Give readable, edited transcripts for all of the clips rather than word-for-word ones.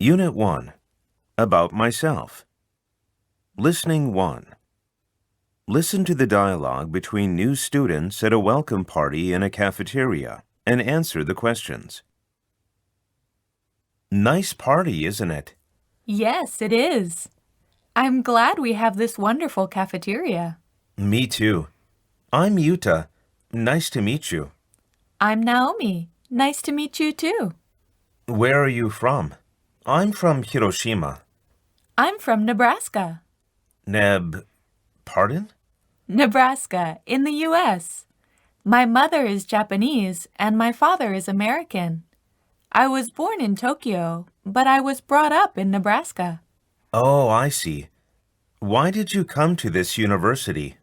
Unit 1. About myself. Listening 1. Listen to the dialogue between new students at a welcome party in a cafeteria and answer the questions. Nice party, isn't it? Yes, it is. I'm glad we have this wonderful cafeteria. Me too. I'm Yuta. Nice to meet you. I'm Naomi. Nice to meet you too. Where are you from? I'm from Hiroshima. I'm from Nebraska. Pardon? Nebraska, in the U.S. My mother is Japanese and my father is American. I was born in Tokyo, but I was brought up in Nebraska. Oh, I see. Why did you come to this university?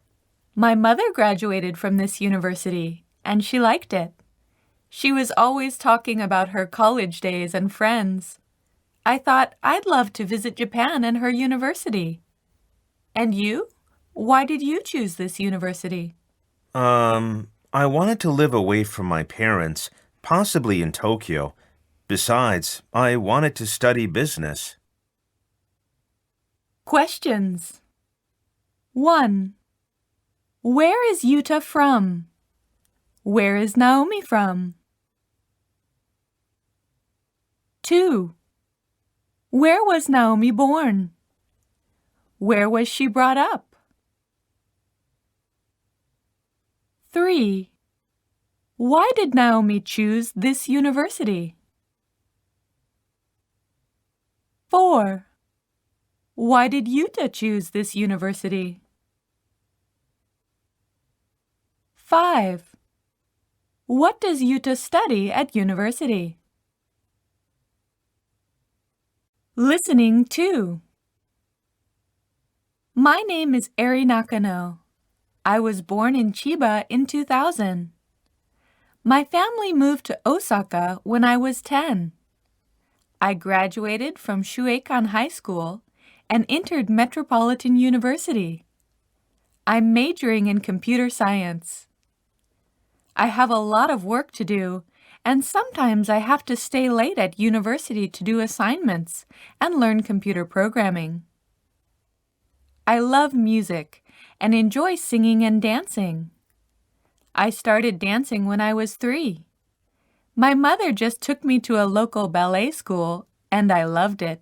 My mother graduated from this university, and she liked it. She was always talking about her college days and friends. I thought I'd love to visit Japan and her university. And you? Why did you choose this university? I wanted to live away from my parents, possibly in Tokyo. Besides, I wanted to study business. Questions. 1. Where is Yuta from? Where is Naomi from? 2. Where was Naomi born? Where was she brought up? 3. Why did Naomi choose this university? 4. Why did Yuta choose this university? 5. What does Yuta study at university? Listening 2. My name is Eri Nakano. I was born in Chiba in 2000. My family moved to Osaka when I was 10. I graduated from Shueikan High School and entered Metropolitan University. I'm majoring in computer science. I have a lot of work to do, and sometimes I have to stay late at university to do assignments and learn computer programming. I love music and enjoy singing and dancing. I started dancing when I was 3. My mother just took me to a local ballet school, and I loved it.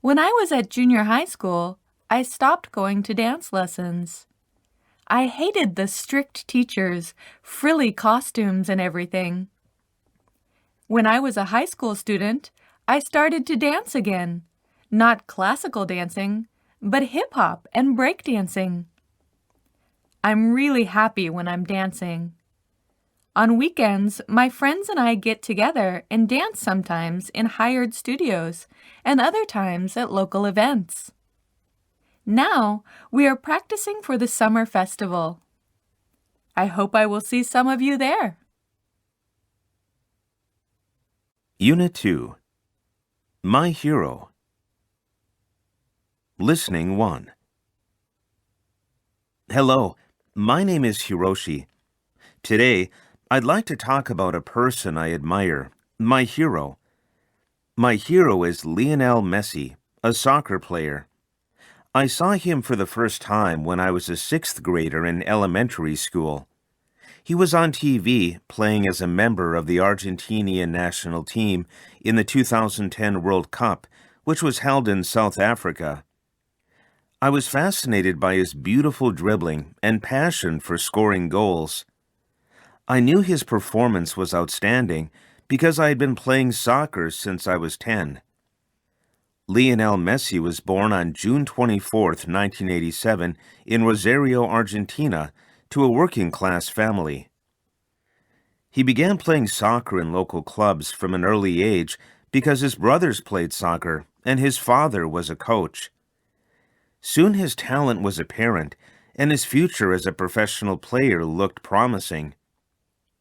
When I was at junior high school, I stopped going to dance lessons. I hated the strict teachers, frilly costumes, and everything. When I was a high school student, I started to dance again. Not classical dancing, but hip-hop and breakdancing. I'm really happy when I'm dancing. On weekends, my friends and I get together and dance sometimes in hired studios and other times at local events. Now, we are practicing for the summer festival. I hope I will see some of you there. Unit 2. My hero. Listening 1. Hello, my name is Hiroshi. Today, I'd like to talk about a person I admire, my hero. My hero is Lionel Messi, a soccer player. I saw him for the first time when I was a 6th grader in elementary school. He was on TV playing as a member of the Argentinian national team in the 2010 World Cup, which was held in South Africa. I was fascinated by his beautiful dribbling and passion for scoring goals. I knew his performance was outstanding because I had been playing soccer since I was 10. Lionel Messi was born on June 24, 1987, in Rosario, Argentina, to a working-class family. He began playing soccer in local clubs from an early age because his brothers played soccer and his father was a coach. Soon his talent was apparent, and his future as a professional player looked promising.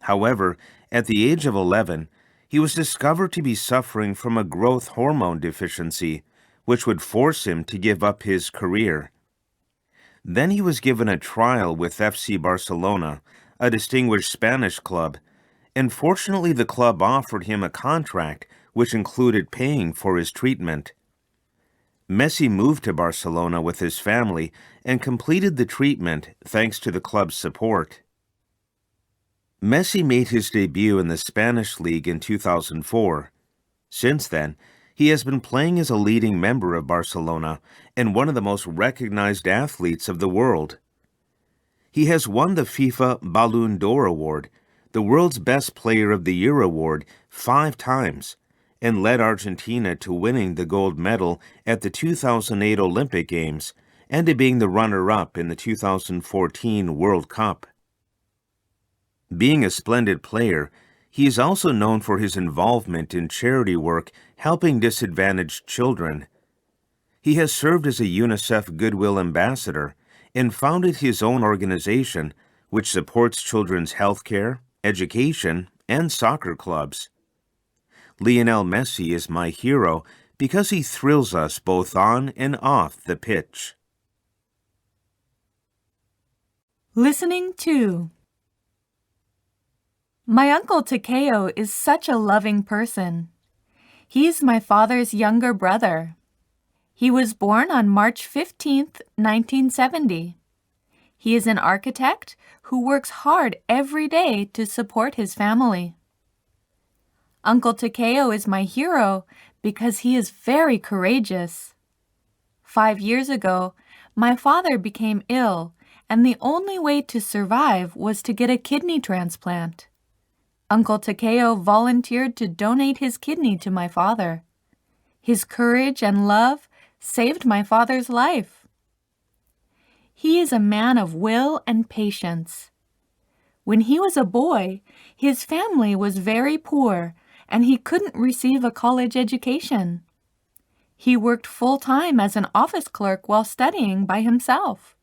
However, at the age of 11, he was discovered to be suffering from a growth hormone deficiency, which would force him to give up his career. Then he was given a trial with FC Barcelona, a distinguished Spanish club, and fortunately the club offered him a contract which included paying for his treatment. Messi moved to Barcelona with his family and completed the treatment thanks to the club's support. Messi made his debut in the Spanish League in 2004. Since then, he has been playing as a leading member of Barcelona and one of the most recognized athletes of the world. He has won the FIFA Ballon d'Or award, the World's Best Player of the Year award, 5 times, and led Argentina to winning the gold medal at the 2008 Olympic Games and to being the runner-up in the 2014 World Cup. Being a splendid player, he is also known for his involvement in charity work helping disadvantaged children. He has served as a UNICEF Goodwill Ambassador and founded his own organization, which supports children's health care, education, and soccer clubs. Lionel Messi is my hero because he thrills us both on and off the pitch. Listening to. My uncle Takeo is such a loving person. He's my father's younger brother. He was born on March 15th, 1970. He is an architect who works hard every day to support his family. Uncle Takeo is my hero because he is very courageous. 5 years ago, my father became ill, and the only way to survive was to get a kidney transplant. Uncle Takeo volunteered to donate his kidney to my father. His courage and love saved my father's life. He is a man of will and patience. When he was a boy, his family was very poor, and he couldn't receive a college education. He worked full-time as an office clerk while studying by himself.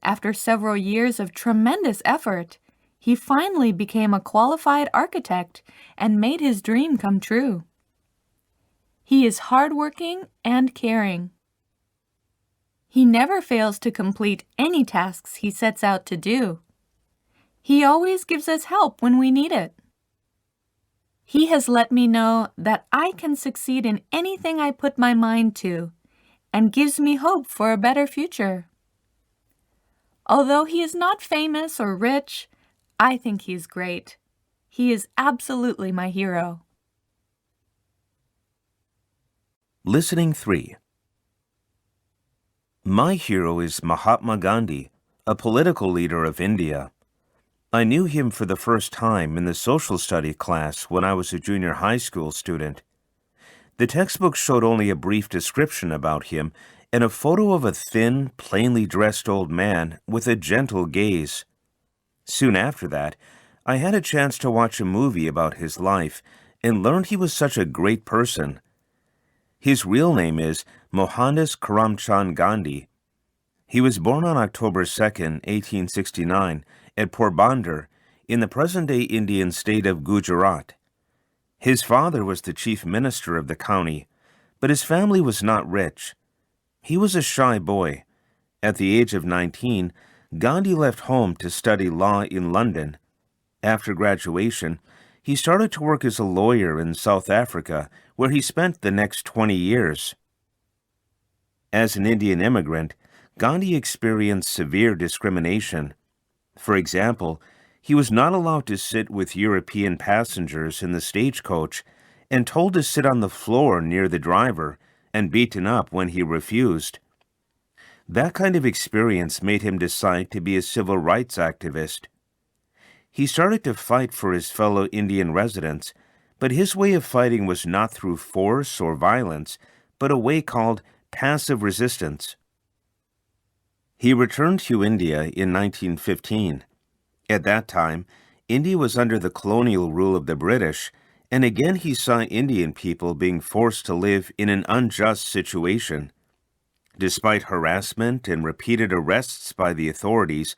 After several years of tremendous effort, he finally became a qualified architect and made his dream come true. He is hardworking and caring. He never fails to complete any tasks he sets out to do. He always gives us help when we need it. He has let me know that I can succeed in anything I put my mind to, and gives me hope for a better future. Although he is not famous or rich, I think he is great. He is absolutely my hero. Listening 3. My hero is Mahatma Gandhi, a political leader of India. I knew him for the first time in the social study class when I was a junior high school student. The textbook showed only a brief description about him and a photo of a thin, plainly dressed old man with a gentle gaze. Soon after that, I had a chance to watch a movie about his life and learned he was such a great person. His real name is Mohandas Karamchand Gandhi. He was born on October 2, 1869, at Porbandar, in the present-day Indian state of Gujarat. His father was the chief minister of the county, but his family was not rich. He was a shy boy. At the age of 19, Gandhi left home to study law in London. After graduation, he started to work as a lawyer in South Africa, where he spent the next 20 years. As an Indian immigrant, Gandhi experienced severe discrimination. For example, he was not allowed to sit with European passengers in the stagecoach and told to sit on the floor near the driver and beaten up when he refused. That kind of experience made him decide to be a civil rights activist. He started to fight for his fellow Indian residents, but his way of fighting was not through force or violence, but a way called passive resistance. He returned to India in 1915. At that time, India was under the colonial rule of the British, and again he saw Indian people being forced to live in an unjust situation. Despite harassment and repeated arrests by the authorities,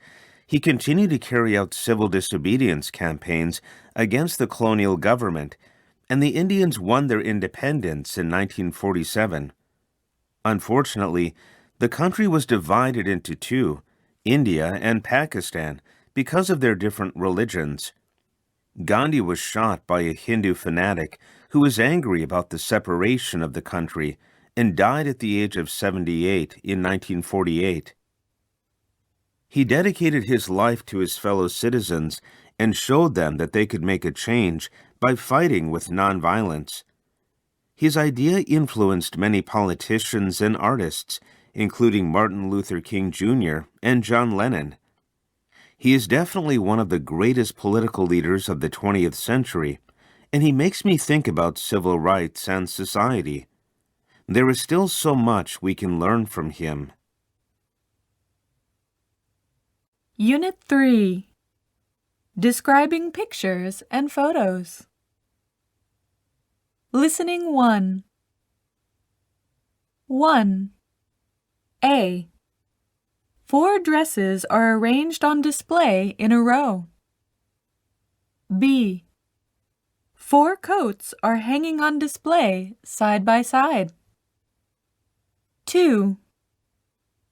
he continued to carry out civil disobedience campaigns against the colonial government, and the Indians won their independence in 1947. Unfortunately, the country was divided into two, India and Pakistan, because of their different religions. Gandhi was shot by a Hindu fanatic who was angry about the separation of the country and died at the age of 78 in 1948. He dedicated his life to his fellow citizens and showed them that they could make a change by fighting with nonviolence. His idea influenced many politicians and artists, including Martin Luther King Jr. and John Lennon. He is definitely one of the greatest political leaders of the 20th century, and he makes me think about civil rights and society. There is still so much we can learn from him. Unit 3. Describing pictures and photos. Listening 1. 1. A. 4 dresses are arranged on display in a row. B. 4 coats are hanging on display side by side. 2.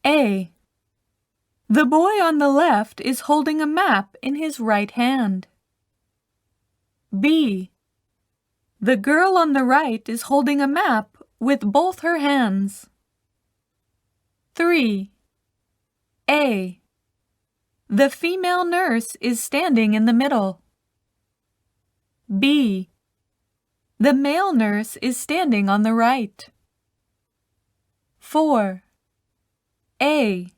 A. The boy on the left is holding a map in his right hand. B. The girl on the right is holding a map with both her hands. 3. A. The female nurse is standing in the middle. B. The male nurse is standing on the right. 4. A.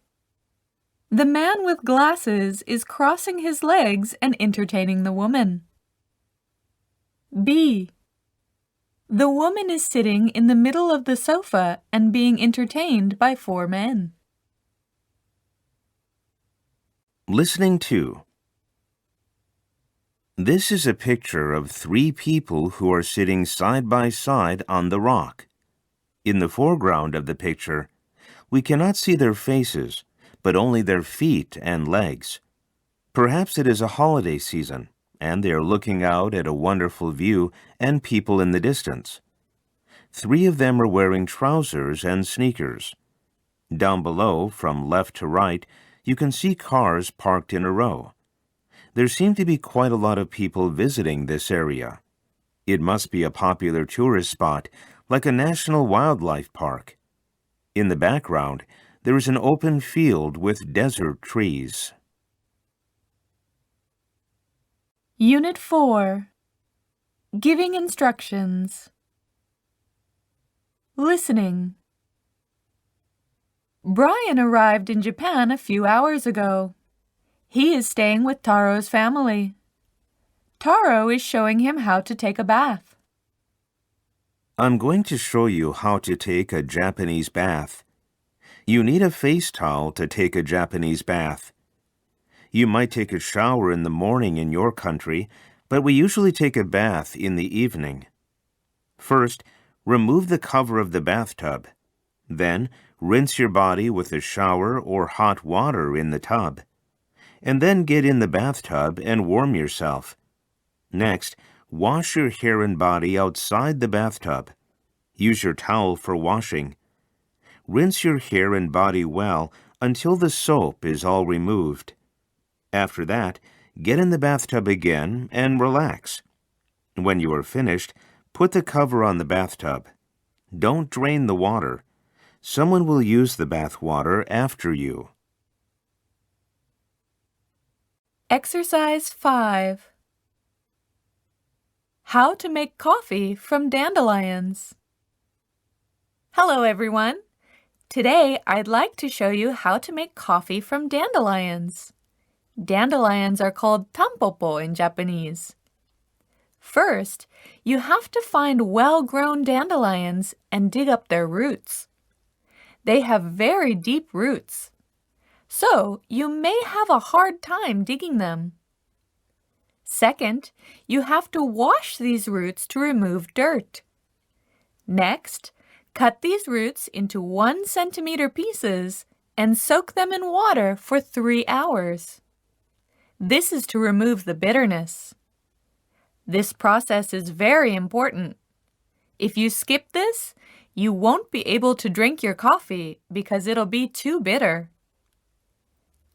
The man with glasses is crossing his legs and entertaining the woman. B. The woman is sitting in the middle of the sofa and being entertained by 4 men. Listening 2. This is a picture of 3 people who are sitting side by side on the rock. In the foreground of the picture, we cannot see their faces, but only their feet and legs. Perhaps it is a holiday season, and they are looking out at a wonderful view and people in the distance. 3 of them are wearing trousers and sneakers. Down below, from left to right, you can see cars parked in a row. There seem to be quite a lot of people visiting this area. It must be a popular tourist spot, like a national wildlife park. In the background, there is an open field with desert trees. Unit 4. Giving instructions. Listening. Brian arrived in Japan a few hours ago. He is staying with Taro's family. Taro is showing him how to take a bath. I'm going to show you how to take a Japanese bath. You need a face towel to take a Japanese bath. You might take a shower in the morning in your country, but we usually take a bath in the evening. First, remove the cover of the bathtub. Then, rinse your body with a shower or hot water in the tub. And then get in the bathtub and warm yourself. Next, wash your hair and body outside the bathtub. Use your towel for washing. Rinse your hair and body well until the soap is all removed. After that, get in the bathtub again and relax. When you are finished, put the cover on the bathtub. Don't drain the water. Someone will use the bath water after you. Exercise 5. How to make coffee from dandelions. Hello, everyone. Today, I'd like to show you how to make coffee from dandelions. Dandelions are called tampopo in Japanese. First, you have to find well-grown dandelions and dig up their roots. They have very deep roots, so you may have a hard time digging them. Second, you have to wash these roots to remove dirt. Next, cut these roots into 1 centimeter pieces and soak them in water for 3 hours. This is to remove the bitterness. This process is very important. If you skip this, you won't be able to drink your coffee because it'll be too bitter.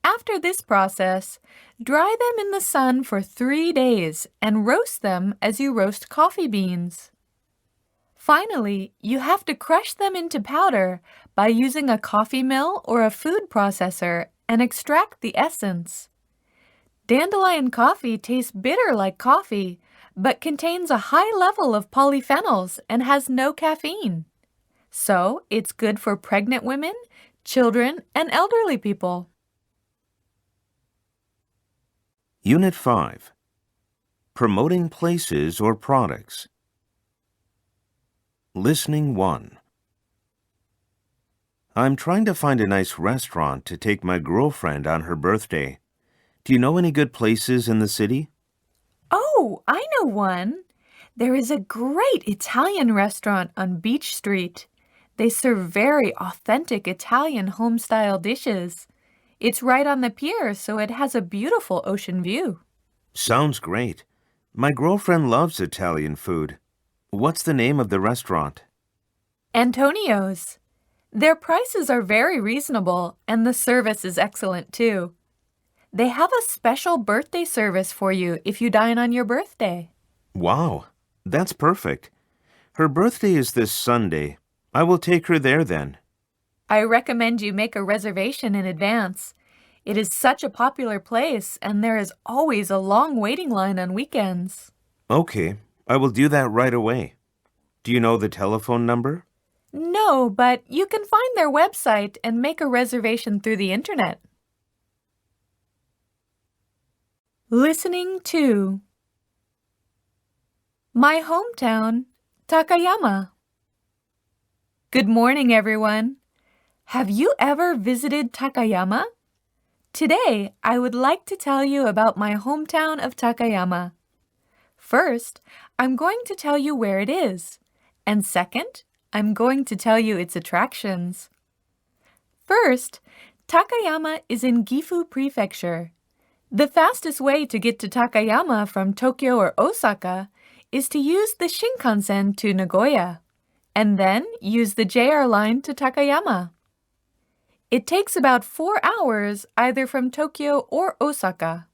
After this process, dry them in the sun for 3 days and roast them as you roast coffee beans. Finally, you have to crush them into powder by using a coffee mill or a food processor and extract the essence. Dandelion coffee tastes bitter like coffee, but contains a high level of polyphenols and has no caffeine. So, it's good for pregnant women, children, and elderly people. Unit 5. Promoting places or products. Listening 1. I'm trying to find a nice restaurant to take my girlfriend on her birthday. Do you know any good places in the city? Oh, I know one. There is a great Italian restaurant on Beach Street. They serve very authentic Italian home-style dishes. It's right on the pier, so it has a beautiful ocean view. Sounds great. My girlfriend loves Italian food. What's the name of the restaurant? Antonio's. Their prices are very reasonable, and the service is excellent too. They have a special birthday service for you if you dine on your birthday. Wow, that's perfect. Her birthday is this Sunday. I will take her there then. I recommend you make a reservation in advance. It is such a popular place, and there is always a long waiting line on weekends. Okay, I will do that right away. Do you know the telephone number? No, but you can find their website and make a reservation through the internet. Listening 2. My hometown, Takayama. Good morning, everyone. Have you ever visited Takayama? Today, I would like to tell you about my hometown of Takayama. First, I'm going to tell you where it is. And second, I'm going to tell you its attractions. First, Takayama is in Gifu Prefecture. The fastest way to get to Takayama from Tokyo or Osaka is to use the Shinkansen to Nagoya, and then use the JR line to Takayama. It takes about 4 hours either from Tokyo or Osaka.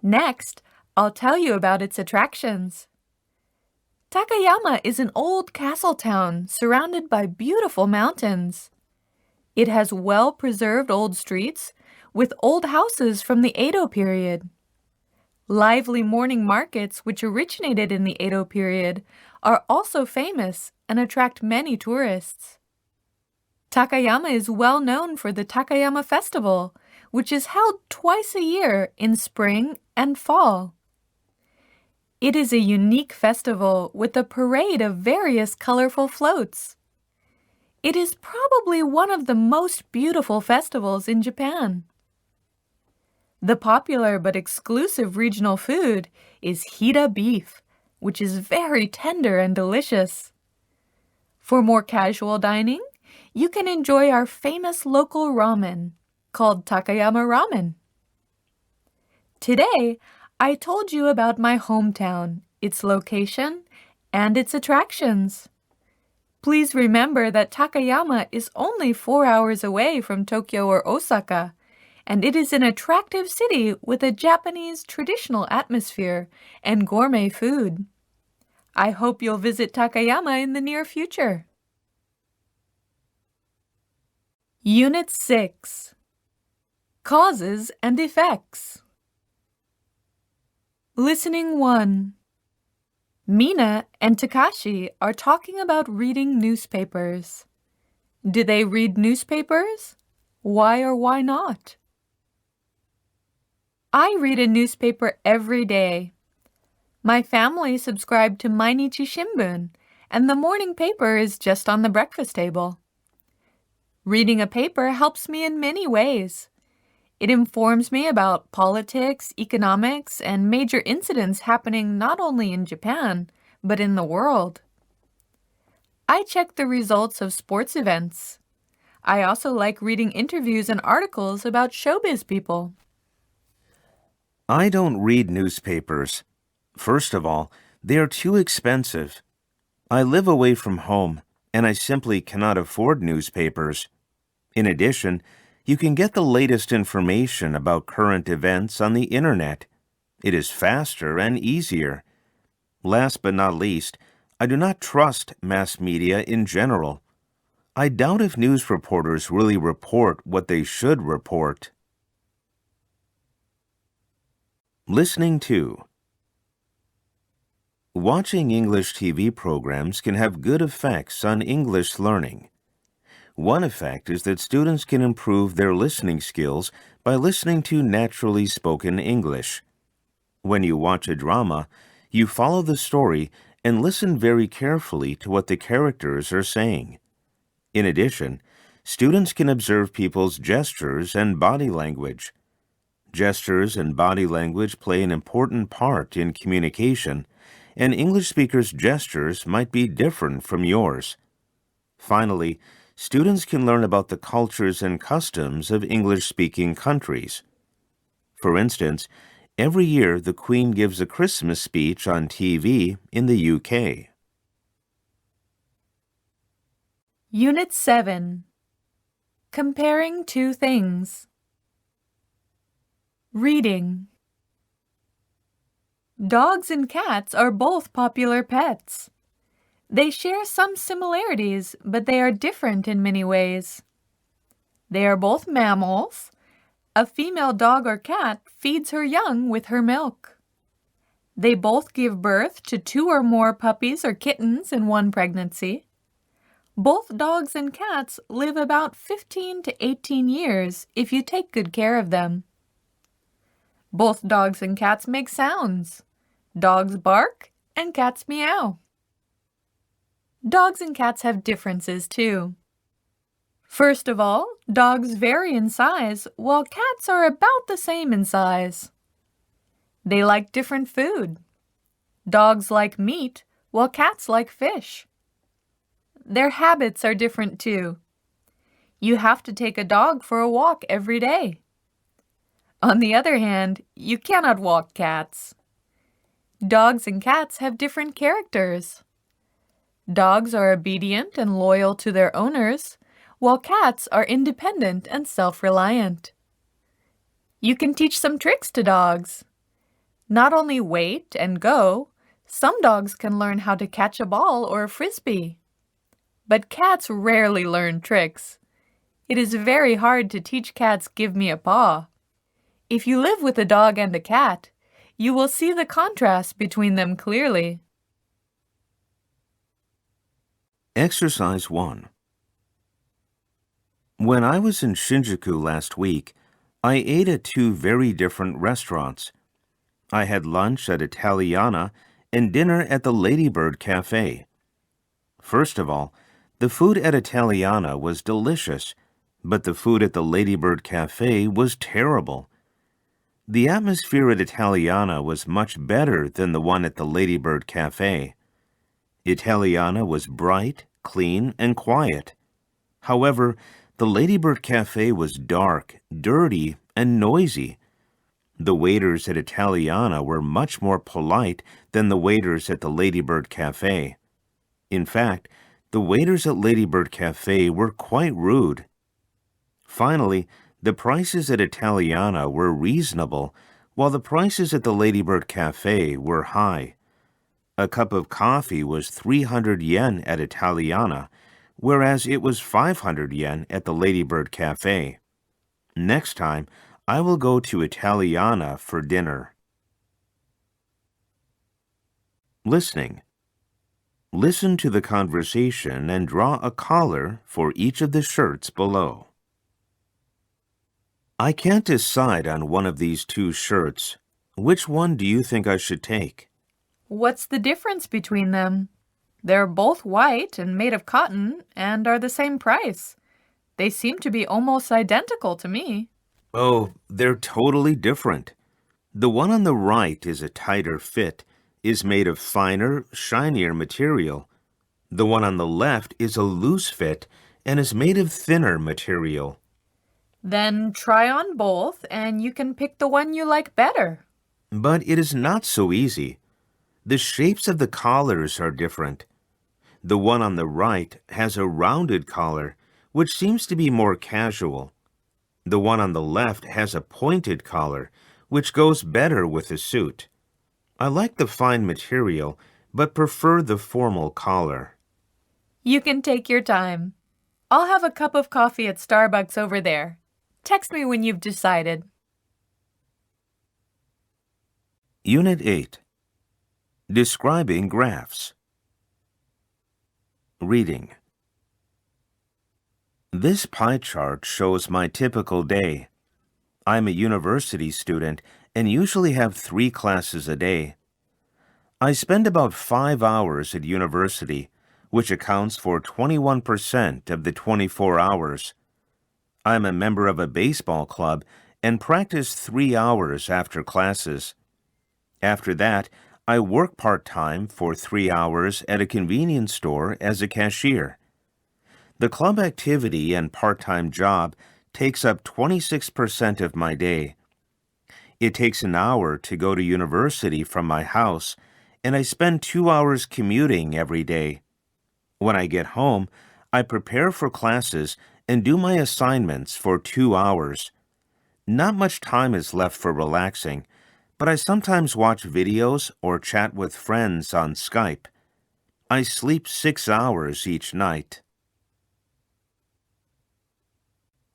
Next, I'll tell you about its attractions. Takayama is an old castle town surrounded by beautiful mountains. It has well-preserved old streets with old houses from the Edo period. Lively morning markets, which originated in the Edo period, are also famous and attract many tourists. Takayama is well known for the Takayama Festival, which is held twice a year in spring and fall. It is a unique festival with a parade of various colorful floats. It is probably one of the most beautiful festivals in Japan. The popular but exclusive regional food is Hira beef, which is very tender and delicious. For more casual dining, you can enjoy our famous local ramen, called Takayama Ramen. Today, I told you about my hometown, its location, and its attractions. Please remember that Takayama is only 4 hours away from Tokyo or Osaka, and it is an attractive city with a Japanese traditional atmosphere and gourmet food. I hope you'll visit Takayama in the near future. Unit 6. Causes and Effects. Listening 1. Mina and Takashi are talking about reading newspapers. Do they read newspapers? Why or why not? I read a newspaper every day. My family subscribe to Mainichi Shimbun, and the morning paper is just on the breakfast table. Reading a paper helps me in many ways. It informs me about politics, economics, and major incidents happening not only in Japan, but in the world. I check the results of sports events. I also like reading interviews and articles about showbiz people. I don't read newspapers. First of all, they are too expensive. I live away from home, and I simply cannot afford newspapers. In addition, you can get the latest information about current events on the internet. It is faster and easier. Last but not least, I do not trust mass media in general. I doubt if news reporters really report what they should report. Listening to. Watching English TV programs can have good effects on English learning. One effect is that students can improve their listening skills by listening to naturally spoken English. When you watch a drama, you follow the story and listen very carefully to what the characters are saying. In addition, students can observe people's gestures and body language. Gestures and body language play an important part in communication, and English speakers' gestures might be different from yours. Finally, students can learn about the cultures and customs of English-speaking countries. For instance, every year the Queen gives a Christmas speech on TV in the UK. Unit 7. Comparing two things. Reading. Dogs and cats are both popular pets. They share some similarities, but they are different in many ways. They are both mammals. A female dog or cat feeds her young with her milk. They both give birth to 2 or more puppies or kittens in one pregnancy. Both dogs and cats live about 15 to 18 years if you take good care of them. Both dogs and cats make sounds. Dogs bark and cats meow. Dogs and cats have differences too. First of all, dogs vary in size while cats are about the same in size. They like different food. Dogs like meat while cats like fish. Their habits are different too. You have to take a dog for a walk every day. On the other hand, you cannot walk cats. Dogs and cats have different characters. Dogs are obedient and loyal to their owners, while cats are independent and self-reliant. You can teach some tricks to dogs. Not only wait and go, some dogs can learn how to catch a ball or a frisbee. But cats rarely learn tricks. It is very hard to teach cats give me a paw. If you live with a dog and a cat, you will see the contrast between them clearly. Exercise 1. When I was in Shinjuku last week, I ate at 2 very different restaurants. I had lunch at Italiana and dinner at the Ladybird Cafe. First of all, the food at Italiana was delicious, but the food at the Ladybird Cafe was terrible. The atmosphere at Italiana was much better than the one at the Ladybird Cafe. Italiana was bright, clean, and quiet. However, the Ladybird Cafe was dark, dirty, and noisy. The waiters at Italiana were much more polite than the waiters at the Ladybird Cafe. In fact, the waiters at Ladybird Cafe were quite rude. Finally, the prices at Italiana were reasonable, while the prices at the Ladybird Cafe were high. A cup of coffee was 300 yen at Italiana, whereas it was 500 yen at the Ladybird Cafe. Next time, I will go to Italiana for dinner. Listening. Listen to the conversation and draw a collar for each of the shirts below. I can't decide on one of these 2 shirts. Which one do you think I should take? What's the difference between them? They're both white and made of cotton and are the same price. They seem to be almost identical to me. Oh, they're totally different. The one on the right is a tighter fit, is made of finer, shinier material. The one on the left is a loose fit and is made of thinner material. Then try on both and you can pick the one you like better. But it is not so easy. The shapes of the collars are different. The one on the right has a rounded collar, which seems to be more casual. The one on the left has a pointed collar, which goes better with the suit. I like the fine material, but prefer the formal collar. You can take your time. I'll have a cup of coffee at Starbucks over there. Text me when you've decided. Unit 8. Describing graphs. Reading. This pie chart shows my typical day. I'm a university student and usually have 3 classes a day. I spend about 5 hours at university, which accounts for 21% of the 24 hours. I'm a member of a baseball club and practice 3 hours after classes. After that, I work part-time for 3 hours at a convenience store as a cashier. The club activity and part-time job takes up 26% of my day. It takes an hour to go to university from my house, and I spend 2 hours commuting every day. When I get home, I prepare for classes and do my assignments for 2 hours. Not much time is left for relaxing, but I sometimes watch videos or chat with friends on Skype. I sleep 6 hours each night.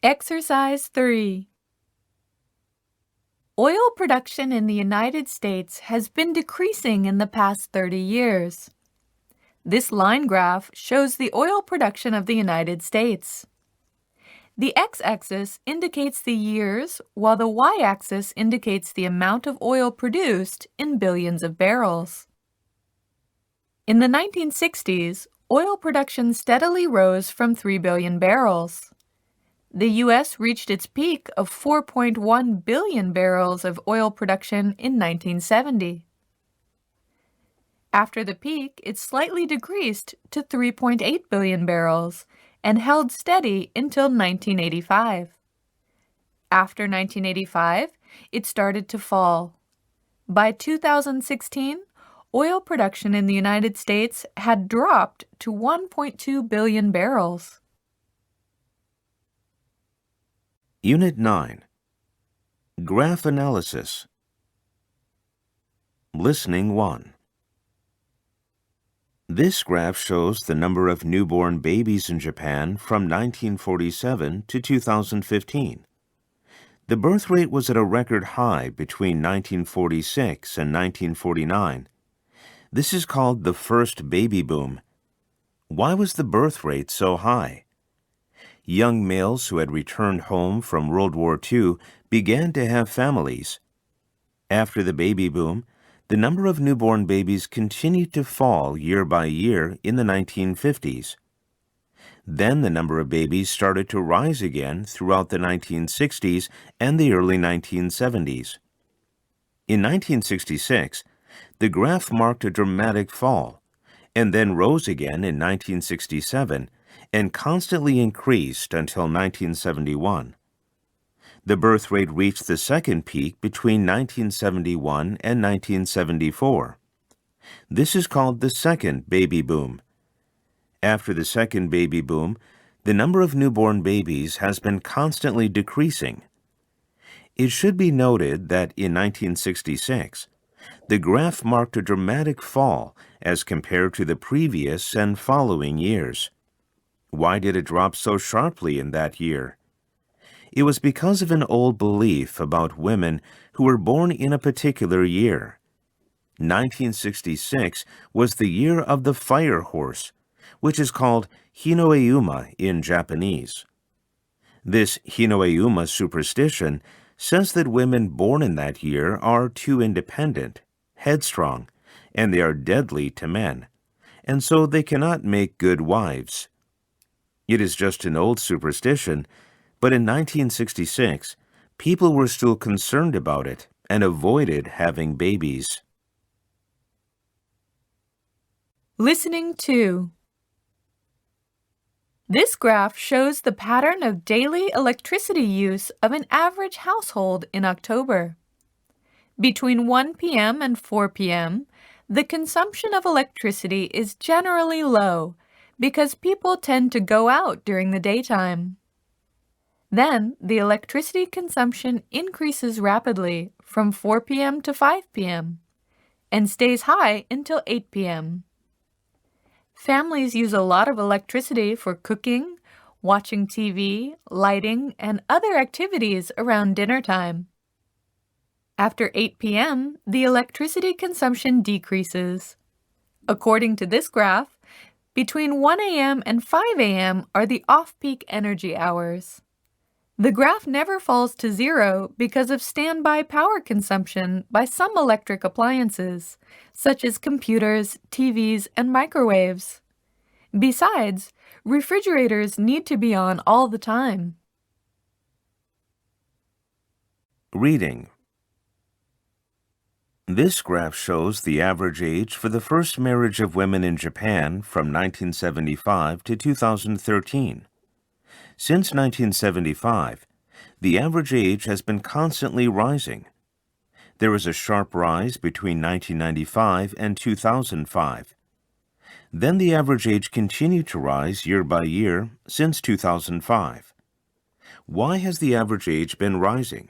Exercise 3. Oil production in the United States has been decreasing in the past 30 years. This line graph shows the oil production of the United States. The x-axis indicates the years, while the y-axis indicates the amount of oil produced in billions of barrels. In the 1960s, oil production steadily rose from 3 billion barrels. The U.S. reached its peak of 4.1 billion barrels of oil production in 1970. After the peak, it slightly decreased to 3.8 billion barrels and held steady until 1985. After 1985, it started to fall. By 2016, oil production in the United States had dropped to 1.2 billion barrels. Unit 9. Graph Analysis. Listening 1. This graph shows the number of newborn babies in Japan from 1947 to 2015. The birth rate was at a record high between 1946 and 1949. This is called the first baby boom. Why was the birth rate so high? Young males who had returned home from World War II began to have families. After the baby boom, the number of newborn babies continued to fall year by year in the 1950s. Then the number of babies started to rise again throughout the 1960s and the early 1970s. In 1966, the graph marked a dramatic fall, and then rose again in 1967 and constantly increased until 1971. The birth rate reached the second peak between 1971 and 1974. This is called the second baby boom. After the second baby boom, the number of newborn babies has been constantly decreasing. It should be noted that in 1966, the graph marked a dramatic fall as compared to the previous and following years. Why did it drop so sharply in that year? It was because of an old belief about women who were born in a particular year. 1966 was the year of the fire horse, which is called Hinoeuma in Japanese. This Hinoeuma superstition says that women born in that year are too independent, headstrong, and they are deadly to men, and so they cannot make good wives. It is just an old superstition, but in 1966, people were still concerned about it and avoided having babies. Listening 2. This graph shows the pattern of daily electricity use of an average household in October. Between 1 p.m. and 4 p.m., the consumption of electricity is generally low because people tend to go out during the daytime. Then, the electricity consumption increases rapidly from 4 p.m. to 5 p.m., and stays high until 8 p.m. Families use a lot of electricity for cooking, watching TV, lighting, and other activities around dinner time. After 8 p.m., the electricity consumption decreases. According to this graph, between 1 a.m. and 5 a.m. are the off-peak energy hours. The graph never falls to zero because of standby power consumption by some electric appliances, such as computers, TVs, and microwaves. Besides, refrigerators need to be on all the time. Reading. This graph shows the average age for the first marriage of women in Japan from 1975 to 2013. Since 1975, the average age has been constantly rising. There was a sharp rise between 1995 and 2005. Then the average age continued to rise year by year since 2005. Why has the average age been rising?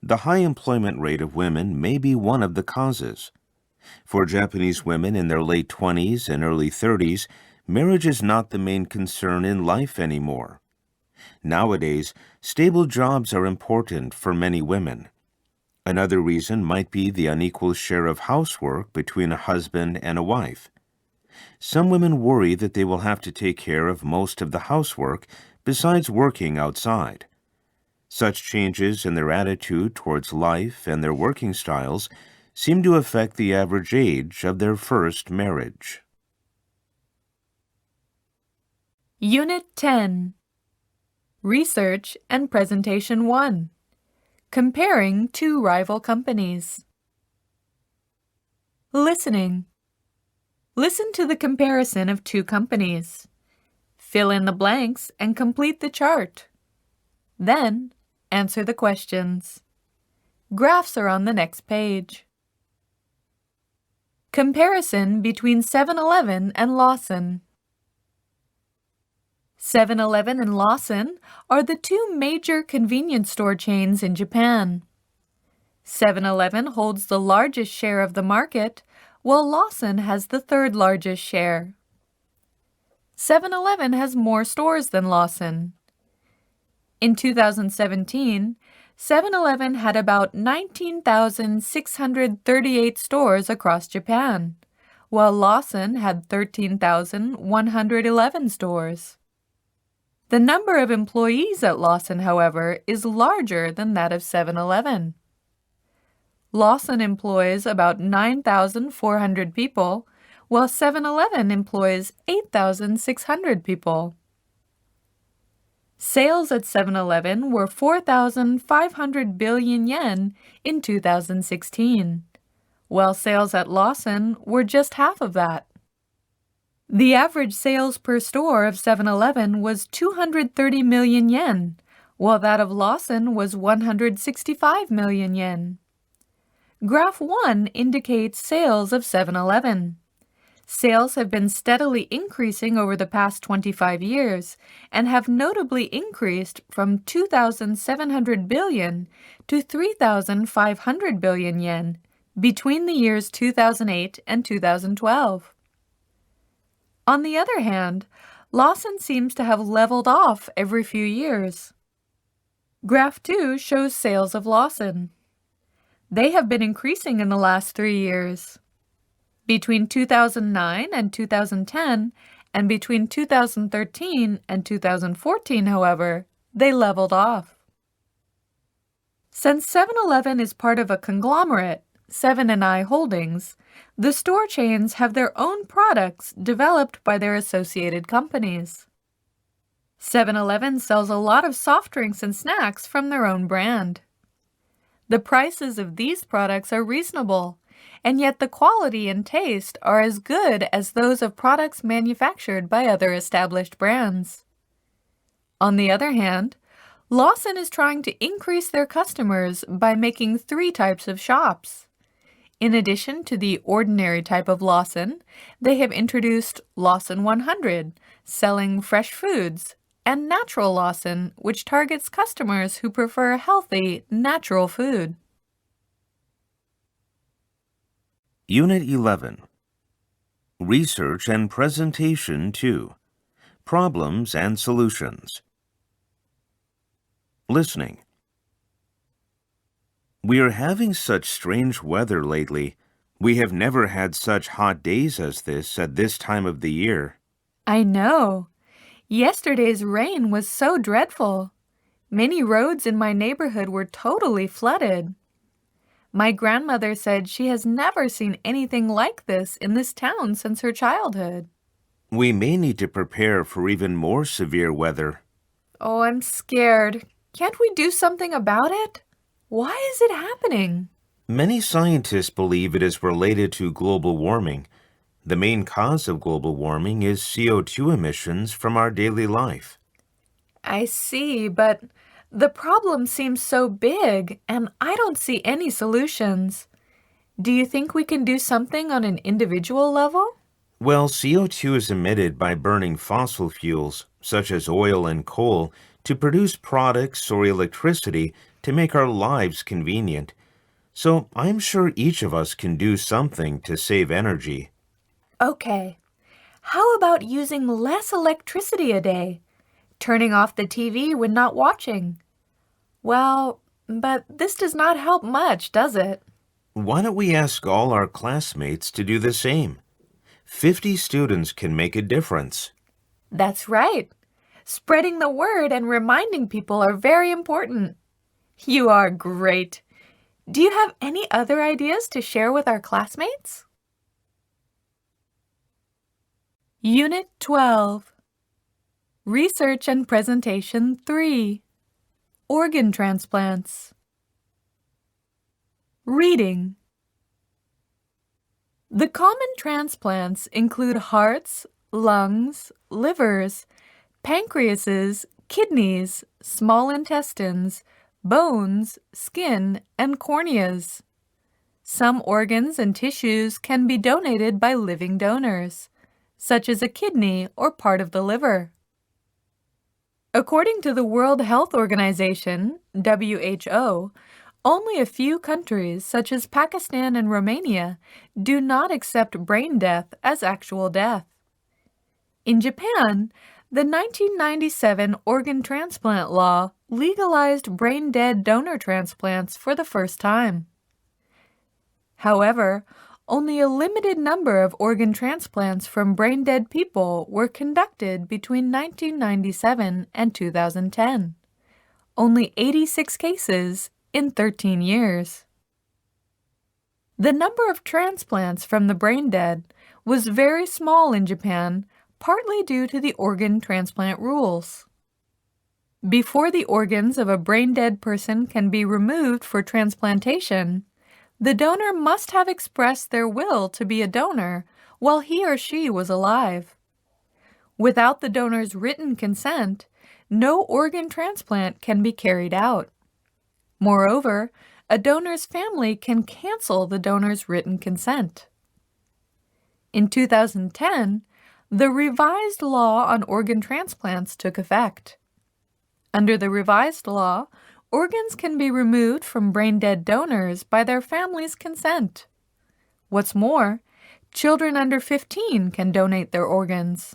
The high employment rate of women may be one of the causes. For Japanese women in their late 20s and early 30s, marriage is not the main concern in life anymore. Nowadays, stable jobs are important for many women. Another reason might be the unequal share of housework between a husband and a wife. Some women worry that they will have to take care of most of the housework besides working outside. Such changes in their attitude towards life and their working styles seem to affect the average age of their first marriage. Unit 10. Research and Presentation 1. Comparing two rival companies. Listening. Listen to the comparison of two companies. Fill in the blanks and complete the chart. Then, answer the questions. Graphs are on the next page. Comparison between 7-Eleven and Lawson. 7-Eleven and Lawson are the two major convenience store chains in Japan. 7-Eleven holds the largest share of the market, while Lawson has the third largest share. 7-Eleven has more stores than Lawson. In 2017, 7-Eleven had about 19,638 stores across Japan, while Lawson had 13,111 stores. The number of employees at Lawson, however, is larger than that of 7-Eleven. Lawson employs about 9,400 people, while 7-Eleven employs 8,600 people. Sales at 7-Eleven were 4,500 billion yen in 2016, while sales at Lawson were just half of that. The average sales per store of 7-Eleven was 230 million yen, while that of Lawson was 165 million yen. Graph 1 indicates sales of 7-Eleven. Sales have been steadily increasing over the past 25 years and have notably increased from 2,700 billion to 3,500 billion yen between the years 2008 and 2012. On the other hand, Lawson seems to have leveled off every few years. Graph 2 shows sales of Lawson. They have been increasing in the last 3 years. Between 2009 and 2010, and between 2013 and 2014, however, they leveled off. Since 7-Eleven is part of a conglomerate, 7&I Holdings, the store chains have their own products developed by their associated companies. 7-Eleven sells a lot of soft drinks and snacks from their own brand. The prices of these products are reasonable, and yet the quality and taste are as good as those of products manufactured by other established brands. On the other hand, Lawson is trying to increase their customers by making 3 types of shops. In addition to the ordinary type of Lawson, they have introduced Lawson 100, selling fresh foods, and Natural Lawson, which targets customers who prefer healthy, natural food. Unit 11. Research and Presentation 2. Problems and Solutions. Listening. We are having such strange weather lately. We have never had such hot days as this at this time of the year. I know. Yesterday's rain was so dreadful. Many roads in my neighborhood were totally flooded. My grandmother said she has never seen anything like this in this town since her childhood. We may need to prepare for even more severe weather. Oh, I'm scared. Can't we do something about it? Why is it happening? Many scientists believe it is related to global warming. The main cause of global warming is CO2 emissions from our daily life. I see, but the problem seems so big, and I don't see any solutions. Do you think we can do something on an individual level? Well, CO2 is emitted by burning fossil fuels, such as oil and coal, to produce products or electricity to make our lives convenient. So I'm sure each of us can do something to save energy. Okay. How about using less electricity a day? Turning off the TV when not watching? Well, but this does not help much, does it? Why don't we ask all our classmates to do the same? 50 students can make a difference. That's right. Spreading the word and reminding people are very important. You are great. Do you have any other ideas to share with our classmates? Unit 12. Research and Presentation 3. Organ Transplants. Reading. The common transplants include hearts, lungs, livers, pancreases, kidneys, small intestines, bones, skin, and corneas. Some organs and tissues can be donated by living donors, such as a kidney or part of the liver. According to the World Health Organization, WHO, only a few countries, such as Pakistan and Romania, do not accept brain death as actual death. In Japan, the 1997 organ transplant law legalized brain-dead donor transplants for the first time. However, only a limited number of organ transplants from brain-dead people were conducted between 1997 and 2010. Only 86 cases in 13 years. The number of transplants from the brain-dead was very small in Japan, partly due to the organ transplant rules. Before the organs of a brain-dead person can be removed for transplantation, the donor must have expressed their will to be a donor while he or she was alive. Without the donor's written consent, no organ transplant can be carried out. Moreover, a donor's family can cancel the donor's written consent. In 2010, the revised law on organ transplants took effect. Under the revised law, organs can be removed from brain-dead donors by their family's consent. What's more, children under 15 can donate their organs.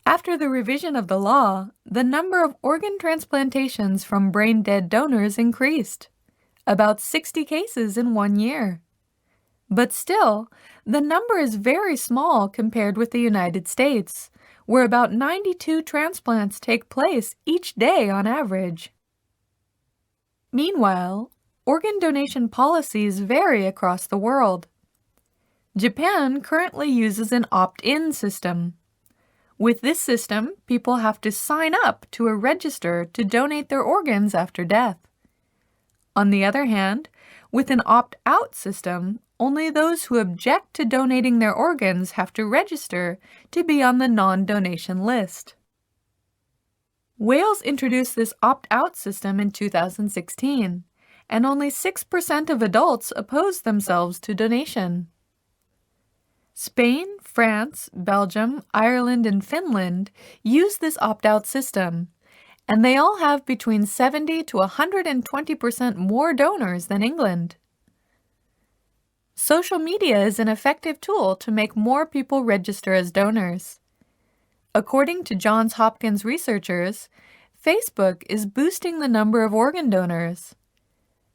After the revision of the law, the number of organ transplantations from brain-dead donors increased, about 60 cases in 1 year. But still, the number is very small compared with the United States, where about 92 transplants take place each day on average. Meanwhile, organ donation policies vary across the world. Japan currently uses an opt-in system. With this system, people have to sign up to a register to donate their organs after death. On the other hand, with an opt-out system, only those who object to donating their organs have to register to be on the non-donation list. Wales introduced this opt-out system in 2016, and only 6% of adults opposed themselves to donation. Spain, France, Belgium, Ireland, and Finland use this opt-out system, and they all have between 70 to 120% more donors than England. Social media is an effective tool to make more people register as donors. According to Johns Hopkins researchers, Facebook is boosting the number of organ donors.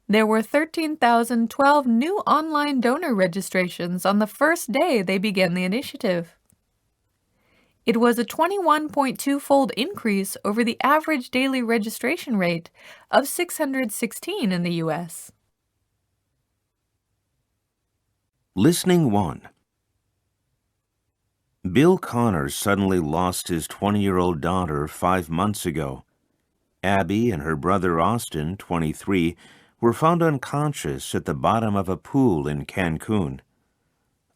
There were 13,012 new online donor registrations on the first day they began the initiative. It was a 21.2-fold increase over the average daily registration rate of 616 in the U.S. Listening 1. Bill Connor suddenly lost his 20-year-old daughter 5 months ago. Abby and her brother Austin, 23, were found unconscious at the bottom of a pool in Cancun.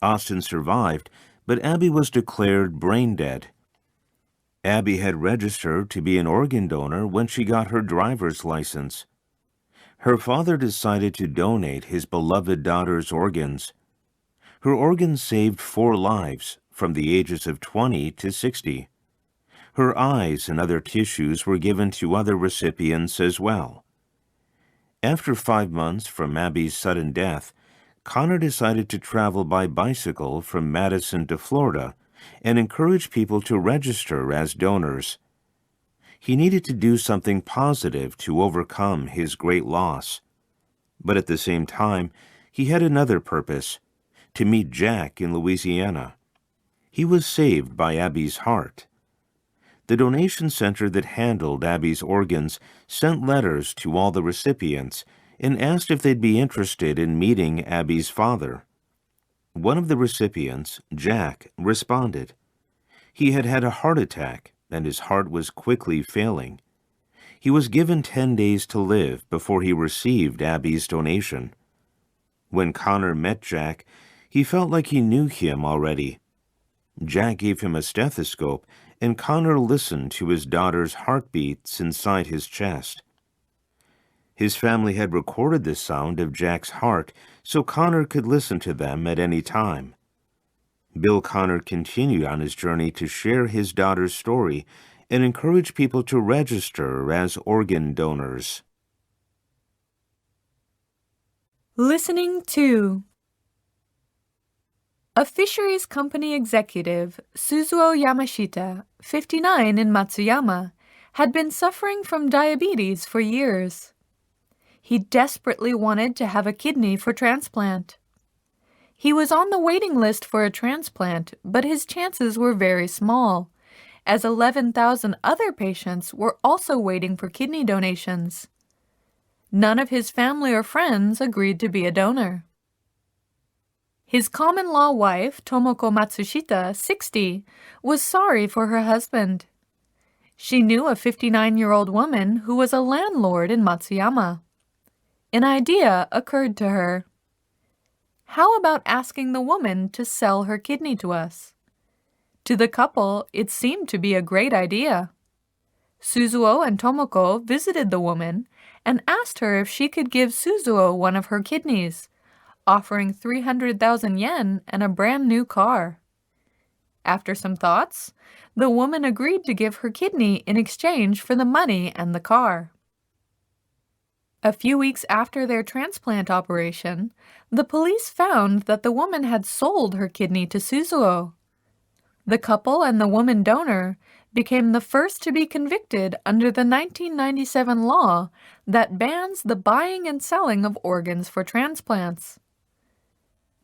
Austin survived, but Abby was declared brain dead. Abby had registered to be an organ donor when she got her driver's license. Her father decided to donate his beloved daughter's organs. Her organs saved 4 lives from the ages of 20 to 60. Her eyes and other tissues were given to other recipients as well. After 5 months from Abby's sudden death, Connor decided to travel by bicycle from Madison to Florida and encourage people to register as donors. He needed to do something positive to overcome his great loss. But at the same time, he had another purpose: to meet Jack in Louisiana. He was saved by Abby's heart. The donation center that handled Abby's organs sent letters to all the recipients and asked if they'd be interested in meeting Abby's father. One of the recipients, Jack, responded. He had had a heart attack, and his heart was quickly failing. He was given 10 days to live before he received Abby's donation. When Connor met Jack, he felt like he knew him already. Jack gave him a stethoscope, and Connor listened to his daughter's heartbeats inside his chest. His family had recorded the sound of Jack's heart so Connor could listen to them at any time. Bill Connor continued on his journey to share his daughter's story and encourage people to register as organ donors. Listening 2. A fisheries company executive, Suzuo Yamashita, 59 in Matsuyama, had been suffering from diabetes for years. He desperately wanted to have a kidney for transplant. He was on the waiting list for a transplant, but his chances were very small, as 11,000 other patients were also waiting for kidney donations. None of his family or friends agreed to be a donor. His common-law wife, Tomoko Matsushita, 60, was sorry for her husband. She knew a 59-year-old woman who was a landlord in Matsuyama. An idea occurred to her. How about asking the woman to sell her kidney to us? To the couple, it seemed to be a great idea. Suzuo and Tomoko visited the woman and asked her if she could give Suzuo one of her kidneys, offering 300,000 yen and a brand new car. After some thoughts, the woman agreed to give her kidney in exchange for the money and the car. A few weeks after their transplant operation, the police found that the woman had sold her kidney to Suzuo. The couple and the woman donor became the first to be convicted under the 1997 law that bans the buying and selling of organs for transplants.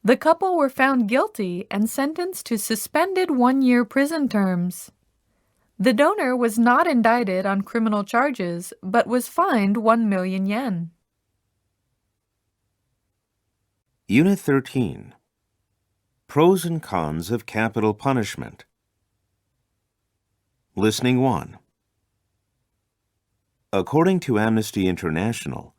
The couple were found guilty and sentenced to suspended 1-year prison terms. The donor was not indicted on criminal charges, but was fined 1 million yen. Unit 13. Pros and Cons of Capital Punishment. Listening 1. According to Amnesty International,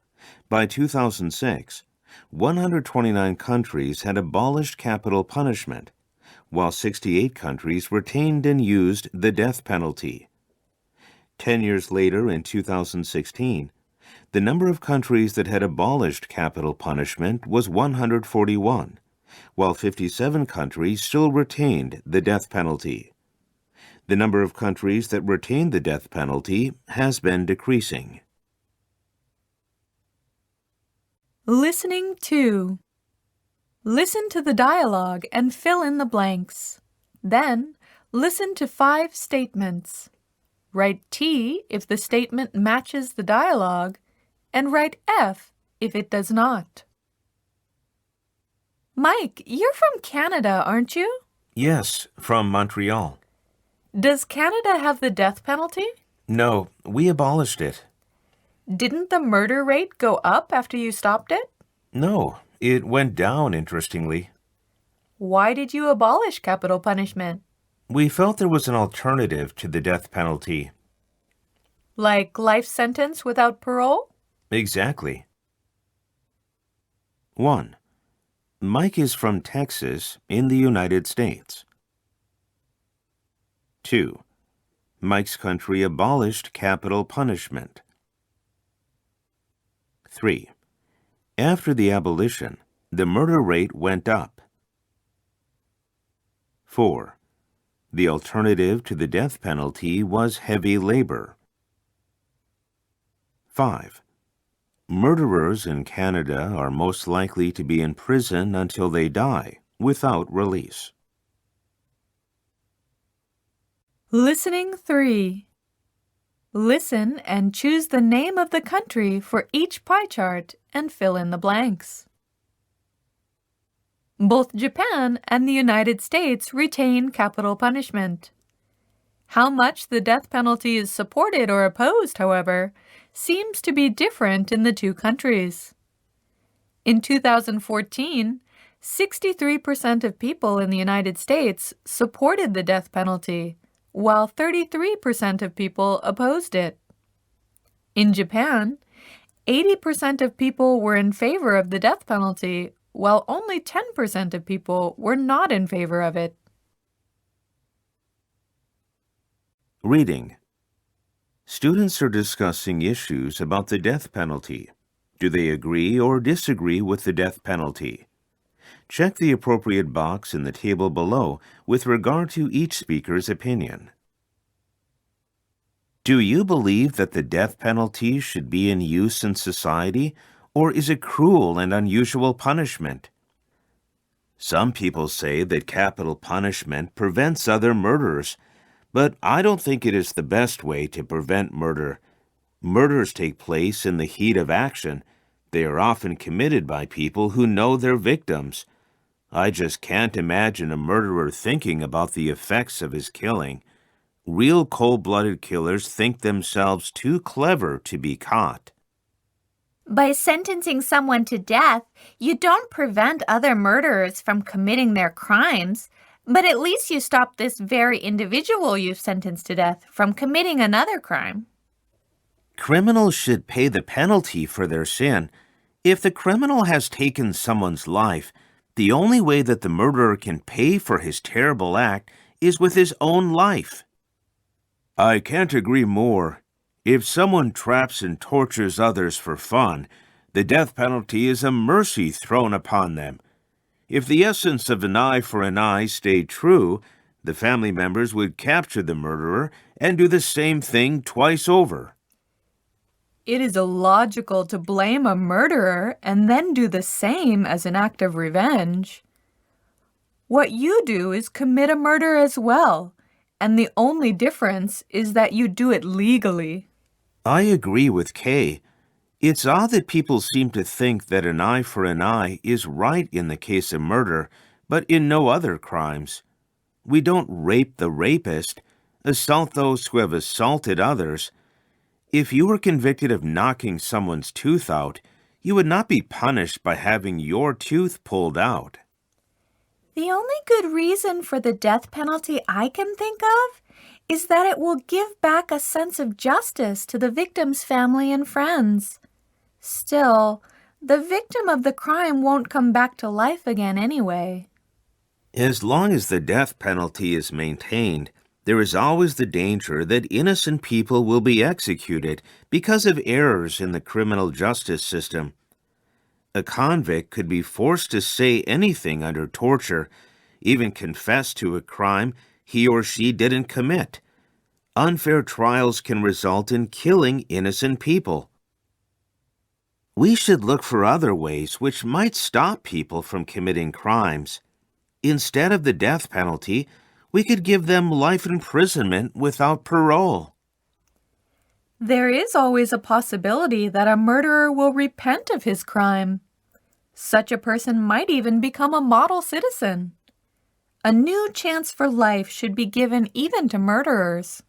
by 2006, 129 countries had abolished capital punishment, while 68 countries retained and used the death penalty. 10 years later, in 2016, the number of countries that had abolished capital punishment was 141, while 57 countries still retained the death penalty. The number of countries that retain the death penalty has been decreasing. Listening 2. Listen to the dialogue and fill in the blanks. Then, listen to 5 statements. Write T if the statement matches the dialogue, and write F if it does not. Mike, you're from Canada, aren't you? Yes, from Montreal. Does Canada have the death penalty? No, we abolished it. Didn't the murder rate go up after you stopped it? No, it went down, interestingly. Why did you abolish capital punishment? We felt there was an alternative to the death penalty. Like life sentence without parole? Exactly. 1. Mike is from Texas in the United States. 2. Mike's country abolished capital punishment. 3. After the abolition, the murder rate went up. 4. The alternative to the death penalty was heavy labor. 5. Murderers in Canada are most likely to be in prison until they die, without release. Listening 3. Listen and choose the name of the country for each pie chart and fill in the blanks. Both Japan and the United States retain capital punishment. How much the death penalty is supported or opposed, however, seems to be different in the two countries. In 2014, 63% of people in the United States supported the death penalty, while 33% of people opposed it. In Japan, 80% of people were in favor of the death penalty, while only 10% of people were not in favor of it. Reading. Students are discussing issues about the death penalty. Do they agree or disagree with the death penalty? Check the appropriate box in the table below with regard to each speaker's opinion. Do you believe that the death penalty should be in use in society, or is it cruel and unusual punishment? Some people say that capital punishment prevents other murders, but I don't think it is the best way to prevent murder. Murders take place in the heat of action. They are often committed by people who know their victims. I just can't imagine a murderer thinking about the effects of his killing. Real cold-blooded killers think themselves too clever to be caught. By sentencing someone to death, you don't prevent other murderers from committing their crimes, but at least you stop this very individual you've sentenced to death from committing another crime. Criminals should pay the penalty for their sin. If the criminal has taken someone's life, the only way that the murderer can pay for his terrible act is with his own life. I can't agree more. If someone traps and tortures others for fun, the death penalty is a mercy thrown upon them. If the essence of an eye for an eye stayed true, the family members would capture the murderer and do the same thing twice over. It is illogical to blame a murderer and then do the same as an act of revenge. What you do is commit a murder as well, and the only difference is that you do it legally. I agree with Kay. It's odd that people seem to think that an eye for an eye is right in the case of murder, but in no other crimes. We don't rape the rapist, assault those who have assaulted others. If you were convicted of knocking someone's tooth out, you would not be punished by having your tooth pulled out. The only good reason for the death penalty I can think of is that it will give back a sense of justice to the victim's family and friends. Still, the victim of the crime won't come back to life again anyway. As long as the death penalty is maintained, there is always the danger that innocent people will be executed because of errors in the criminal justice system. A convict could be forced to say anything under torture, even confess to a crime he or she didn't commit. Unfair trials can result in killing innocent people. We should look for other ways which might stop people from committing crimes. Instead of the death penalty, we could give them life imprisonment without parole. There is always a possibility that a murderer will repent of his crime. Such a person might even become a model citizen. A new chance for life should be given even to murderers.